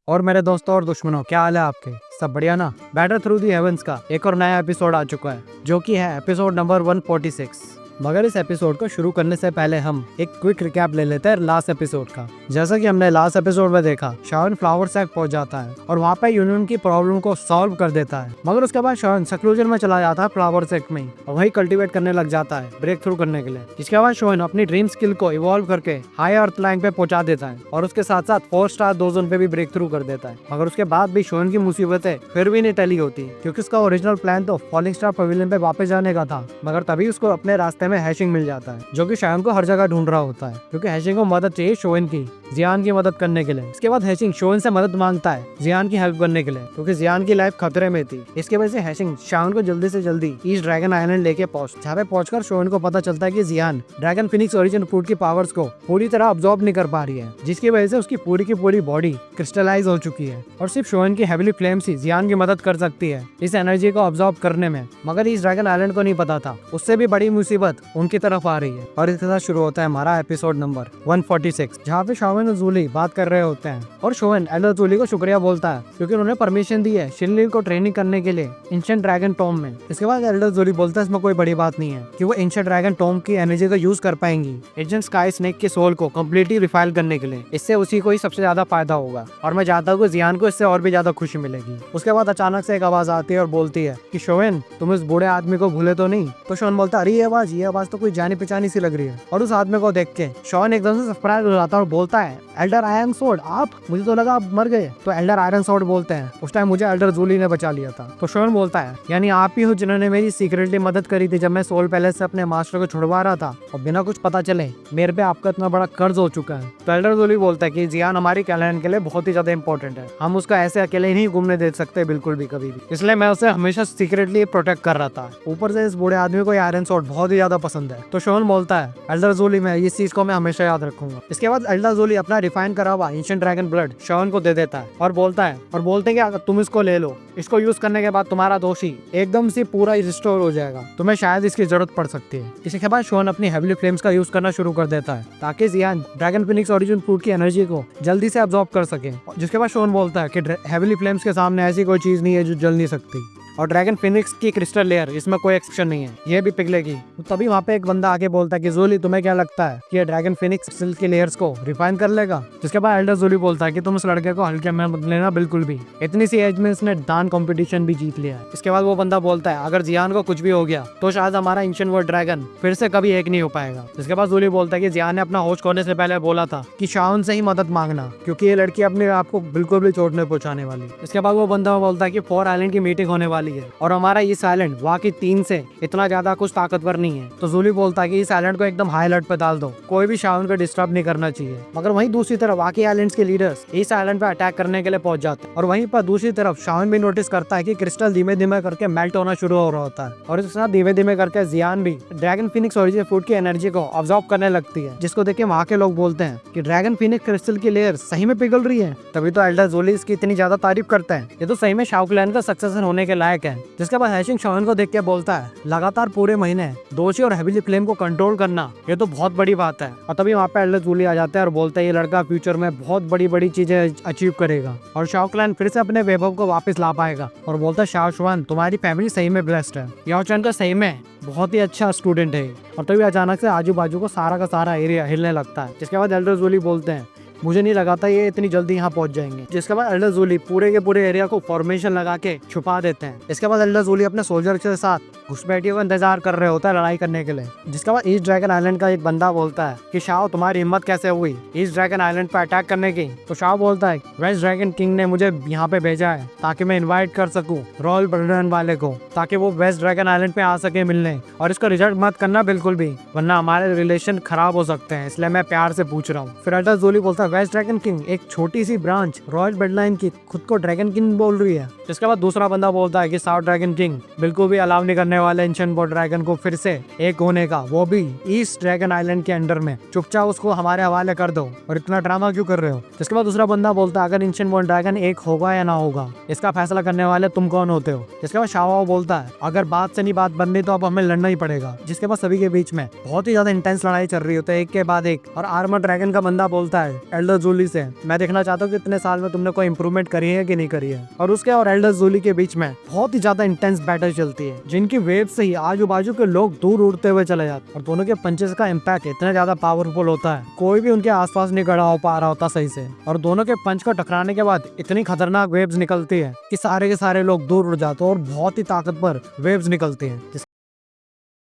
और मेरे दोस्तों और दुश्मनों, क्या हाल है आपके? सब बढ़िया ना? बैटर थ्रू दी हेवंस का एक और नया एपिसोड आ चुका है, जो कि है एपिसोड नंबर 146। मगर इस एपिसोड को शुरू करने से पहले हम एक क्विक रिकैप ले लेते हैं लास्ट एपिसोड का। जैसा कि हमने लास्ट एपिसोड में देखा, शावन फ्लावर सैक पहुंच जाता है और वहाँ पे यूनियन की प्रॉब्लम को सॉल्व कर देता है। मगर उसके बाद शावन सक्लूजन में चला जाता है फ्लावर सैक में और वही कल्टीवेट करने लग जाता है ब्रेक थ्रू करने के लिए। इसके बाद शावन अपनी ड्रीम स्किल को इवॉल्व करके हाई अर्थ लाइन पे पहुंचा देता है और उसके साथ साथ 4 स्टार डोजन पे भी ब्रेक थ्रू कर देता है। मगर उसके बाद भी शावन की मुसीबतें फिर भी नहीं टली होती, क्योंकि उसका ओरिजिनल प्लान तो फॉलिंग स्टार पवेलियन पे वापस जाने का था। मगर तभी उसको अपने रास्ते में हैशिंग मिल जाता है, जो कि शायन को हर जगह ढूंढ रहा होता है, क्योंकि हैशिंग को मदद चाहिए शोवन की, जियान की मदद करने के लिए। इसके बाद हैशिंग शोवन से मदद मांगता है जियान की हेल्प करने के लिए, क्योंकि जियान की लाइफ खतरे में थी। इसके वजह से हैशिंग शावन को जल्दी से जल्दी ईस्ट ड्रैगन आइलैंड लेके जहाँ पे पहुंचकर शोवन को पता चलता है कि जियान ड्रैगन फिनिक्स ओरिजिन फ्रूट की पावर्स को पूरी तरह अब्सॉर्ब नहीं कर पा रही है, जिसकी वजह से उसकी पूरी की पूरी बॉडी क्रिस्टलाइज हो चुकी है और सिर्फ शोवन की हेवली फ्लेम्स ही जियान की मदद कर सकती है इस एनर्जी को अब्सॉर्ब करने में। मगर इस ड्रैगन आइलैंड को नहीं पता था उससे भी बड़ी मुसीबत उनकी तरफ आ रही है। और इसके साथ शुरू होता है हमारा एपिसोड नंबर 146, जहाँ पे शोवन और जूली बात कर रहे होते हैं और शोवन एल्डर जूली को शुक्रिया बोलता है, क्योंकि उन्होंने परमिशन दी है शिनलिन को ट्रेनिंग करने के लिए एंशिएंट ड्रैगन टॉम में। इसके बाद एल्डर जूली बोलता है इसमें कोई बड़ी बात नहीं है कि वो एंशिएंट ड्रैगन टॉम की एनर्जी का यूज कर पाएंगी एजेंट स्काई स्नेक के सोल को कम्प्लीटली रिफाइल करने के लिए। इससे उसी को ही सबसे ज्यादा फायदा होगा और मैं चाहता हूँ जियान को इससे और भी ज्यादा खुशी मिलेगी। उसके बाद अचानक से एक आवाज आती है और बोलती है कि शोवन, तुम इस बूढ़े आदमी को भूले तो नहीं? तो शोवन बोलता है अरे ये आवाज तो कोई जानी पहचानी सी लग रही है। और उस आदमी को देख के शोवन एकदम से सरप्राइज हो जाता है और बोलता है एल्डर आयरन सोर्ड, आप? मुझे तो लगा आप मर गए। तो एल्डर आयरन सोर्ड बोलते हैं उस टाइम मुझे एल्डर जूली ने बचा लिया था। तो शोवन बोलता है यानी आप ही हो जिन्होंने मेरी सीक्रेटली मदद करी थी जब मैं सोल पैलेस से अपने मास्टर को छुड़वा रहा था और बिना कुछ पता चले मेरे पे आपका इतना बड़ा कर्ज हो चुका है। तो एल्डर जूली बोलता है कि जियान हमारी कैलेंडर के लिए बहुत ही ज्यादा इंपॉर्टेंट है, हम उसका ऐसे अकेले नहीं घूमने दे सकते बिल्कुल भी कभी भी, इसलिए मैं उसे हमेशा सीक्रेटली प्रोटेक्ट कर रहा था। ऊपर से इस बूढ़े आदमी को आयरन सोर्ड बहुत ही ज्यादा पसंद है। तो शोवन बोलता है एल्डर जूली, मैं इस चीज को मैं हमेशा याद रखूंगा। इसके बाद एल्डर जूली अपना रिफाइन करा हुआ एंशिएंट ड्रैगन ब्लड शोवन को दे देता है और बोलते हैं कि अगर तुम इसको ले लो, इसको यूज करने के बाद तुम्हारा दोषी एकदम से पूरा रिस्टोर हो जाएगा, तुम्हें शायद इसकी जरूरत पड़ सकती है। इसके बाद शोवन अपनी हेवली फ्लेम्स का यूज करना शुरू कर देता है ताकि जियान ड्रैगन फिनिक्स ओरिजिन फ्रूट की एनर्जी को जल्दी से अब्सॉर्ब कर सके। जिसके बाद शोवन बोलता है कि हेवली फ्लेम्स के सामने ऐसी कोई चीज नहीं है जो जल नहीं सकती और ड्रैगन फिनिक्स की क्रिस्टल लेयर इसमें कोई एक्सेप्शन नहीं है, ये भी पिघलेगी। तो तभी वहाँ पे एक बंदा आके बोलता है कि जूली, तुम्हें क्या लगता है कि ये ड्रैगन फिनिक्स क्रिस्टल की लेयर्स को रिफाइन कर लेगा? जिसके बाद एल्डर जूली बोलता है कि तुम उस लड़के को हल्के में मत लेना बिल्कुल भी, इतनी सी एज में इसने दान कंपटीशन भी जीत लिया है। इसके बाद वो बंदा बोलता है अगर जियान को कुछ भी हो गया तो शायद हमारा एंशिएंट वर्ल्ड ड्रैगन फिर से कभी एक नहीं हो पाएगा। जिसके बाद जूली बोलता है कि जियान ने अपना होश खोने से पहले बोला था कि शावन से ही मदद मांगना, क्योंकि ये लड़की अपने आप को बिल्कुल भी चोट नहीं पहुंचाने वाली। इसके बाद वो बंदा बोलता है कि 4 आइलैंड की मीटिंग होने वाली है और हमारा इस आइलैंड वाकई 3 से इतना ज्यादा कुछ ताकतवर नहीं है। तो जूली बोलता है कि इस आइलैंड को एकदम हाई अलर्ट पे डाल दो, कोई भी शावन को डिस्टर्ब नहीं करना चाहिए। मगर वहीं दूसरी तरफ बाकी आइलैंड्स के लीडर्स इस आइलैंड पे अटैक करने के लिए पहुंच जाते हैं और वहीं पर दूसरी तरफ शावन भी नोटिस करता है कि क्रिस्टल धीमे धीमे करके मेल्ट होना शुरू हो रहा होता है और इसके साथ धीमे धीमे करके जियान भी ड्रैगन फिनिक्स ओरिजिन फ्रूट की एनर्जी को अब्सॉर्ब करने लगती है, जिसको देख के वहाँ के लोग बोलते हैं कि ड्रैगन फिनिक्स क्रिस्टल की लेयर सही में पिघल रही है। तभी तो एल्डर जूली इसकी इतनी ज्यादा तारीफ करते हैं, ये तो सही में शाओ क्लैन का सक्सेसर होने के लायक है। जिसके बाद हैशिंग शावन को देख के बोलता है लगातार पूरे महीने दोषी और हेविली फ्लेम को कंट्रोल करना ये तो बहुत बड़ी बात है। और तभी वहाँ पे एल्डर जूली आ जाता है और बोलता है ये लड़का फ्यूचर में बहुत बड़ी बड़ी चीजें अचीव करेगा और शाओ क्लैन फिर से अपने वैभव को वापस ला पाएगा। और बोलता है शाओ शुआन, तुम्हारी फैमिली सही में ब्लेस्ड है, याओ चैन का सही में बहुत ही अच्छा स्टूडेंट है। और तभी अचानक से आजू बाजू को सारा का सारा एरिया हिलने लगता है। जिसके बाद एल्डर जूली बोलते हैं मुझे नहीं लगा था ये इतनी जल्दी यहाँ पहुंच जाएंगे। जिसके बाद एल्डर जूली पूरे के पूरे एरिया को फॉर्मेशन लगा के छुपा देते हैं। इसके बाद एल्डर जूली अपने सोल्जर के साथ घुसपैठियों का इंतजार कर रहे होता है लड़ाई करने के लिए। जिसके बाद ईस्ट ड्रैगन आइलैंड का एक बंदा बोलता है कि शाओ, तुम्हारी हिम्मत कैसे हुई ईस्ट ड्रैगन आइलैंड पर अटैक करने की? तो शाओ बोलता है वेस्ट ड्रैगन किंग ने मुझे यहाँ पे भेजा है ताकि मैं इन्वाइट कर सकूँ रॉयल ब्लडलाइन वाले को, ताकि वो वेस्ट ड्रैगन आइलैंड पे आ सके मिलने, और इसको रिजेक्ट मत करना बिल्कुल भी, वरना हमारे रिलेशन खराब हो सकते हैं, इसलिए मैं प्यार से पूछ रहा हूँ। फिर एल्डर जूली बोलता है वेस्ट ड्रैगन किंग एक छोटी सी ब्रांच रॉयल ब्लडलाइन की खुद को ड्रैगन किंग बोल रही है। जिसके बाद दूसरा बंदा बोलता है कि साउथ ड्रैगन किंग बिल्कुल भी अलाउ नहीं करने वाले एंशिएंट वर्ल्ड ड्रैगन को फिर से एक होने का, वो भी ईस्ट ड्रैगन आइलैंड के अंडर में। चुपचाप उसको हमारे हवाले कर दो और इतना ड्रामा क्यों कर रहे हो? जिसके बाद दूसरा बंदा बोलता है अगर एंशिएंट वर्ल्ड ड्रैगन एक होगा या ना होगा इसका फैसला करने वाले तुम कौन होते हो? जिसके बाद शाओ बोलता है अगर बात से नहीं बात बननी तो अब हमें लड़ना ही पड़ेगा। जिसके बाद सभी के बीच में बहुत ही ज्यादा इंटेंस लड़ाई चल रही होती है एक के बाद एक। और आर्मर ड्रैगन का बंदा बोलता है एल्डर जूली से मैं देखना चाहता हूँ कि इतने साल में तुमने कोई इंप्रूवमेंट करी है कि नहीं करी है। और उसके और एल्डर जूली के बीच में बहुत ही ज्यादा इंटेंस बैटल चलती है, जिनकी वेव से ही आजू बाजू के लोग दूर उड़ते हुए चले जाते, और दोनों के पंचेस का इम्पैक्ट इतना ज्यादा पावरफुल होता है, कोई भी उनके आसपास नहीं खड़ा हो पा रहा होता सही से। और दोनों के पंच को टकराने के बाद इतनी खतरनाक वेव्स निकलती है कि सारे के सारे लोग दूर उड़ जाते हैं, और बहुत ही ताकतवर वेव्स निकलती हैं,